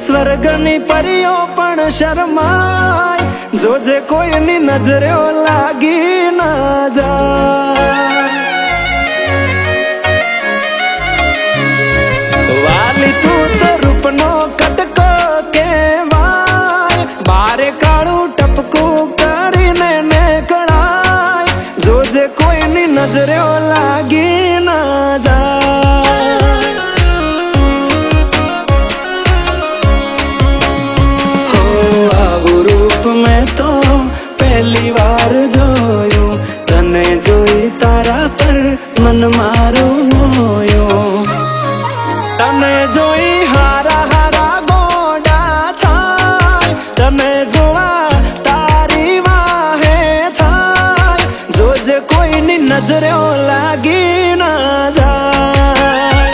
સ્વર્ગની પરીઓ પણ શરમાય, જોજે કોઈની નજરે લાગી ના જાય। વાલી તું તો રૂપનો કટકો કહેવાય, બારે કાળું ટપકું કરીને નીકળાય, જોજે કોઈની નજરે લાગી ના જાય। હો આવું રૂપ મેં તો પહેલી વાર જોયું, તને જોઈ તારા પર મન મારું મોયું, તને જોઈ હારા હારા ગોડા થાય, તને જોવા તારી વાહે થાય, જોજે કોઈની નજરે લાગી ના જાય।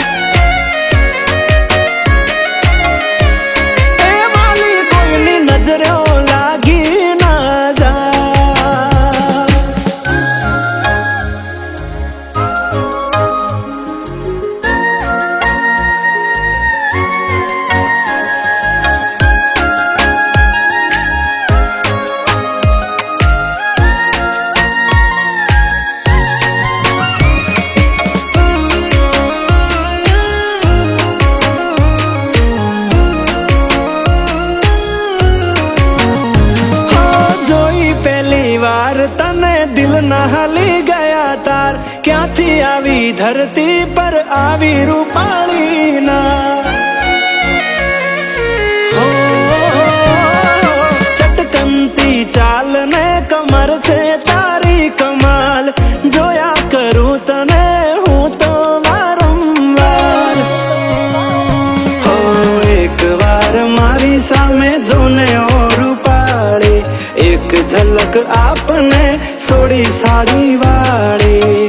એ વાલી કોઈની નજરે લાગી ના જાય। તને દિલ ના હાલી ગયા તાર, ક્યાંથી આવી ધરતી પર આવી રૂપાળી ના। હો ચટકનતી ચાલ ને કમર છે તારી કમાલ, જોયા કરું તને હું તો વારંવાર। હો એક વાર મારી સામે જોને ઓ રૂપાળી, એક ઝલક આપને સોડી સાડી વાળી,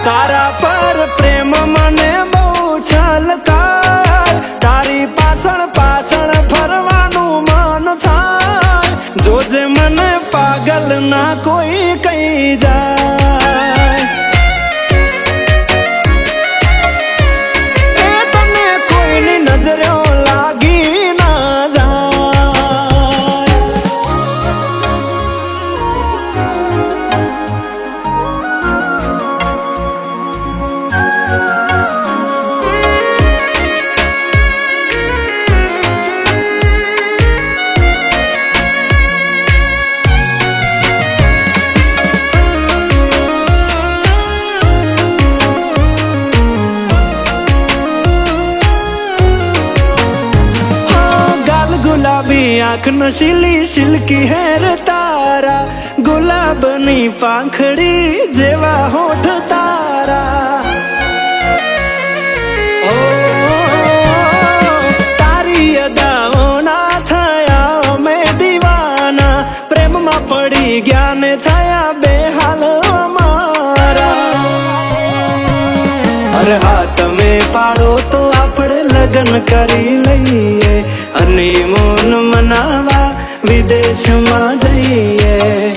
તારા પર પ્રેમ મને બહુ છલકાય, તારી પાછળ પાછળ ફરવાનું મન થાય, જોજે મને પાગલ ના કોઈ કહી જાય। એ તને કોઈની નજરે લાગી ના જાય। गुलाबी आँख नशीली सिल्की हेर तारा, गुलाबनी पाखड़ी जेवा होठ तारा। ओ तारी अदाओ ना थया मैं दीवाना, प्रेम में पड़ी गया ने थया बेहाल मारा। अरे हाथ में पाड़ो तो आपड़े लगन करी लईए, हनीमून मनावा विदेश में जइए।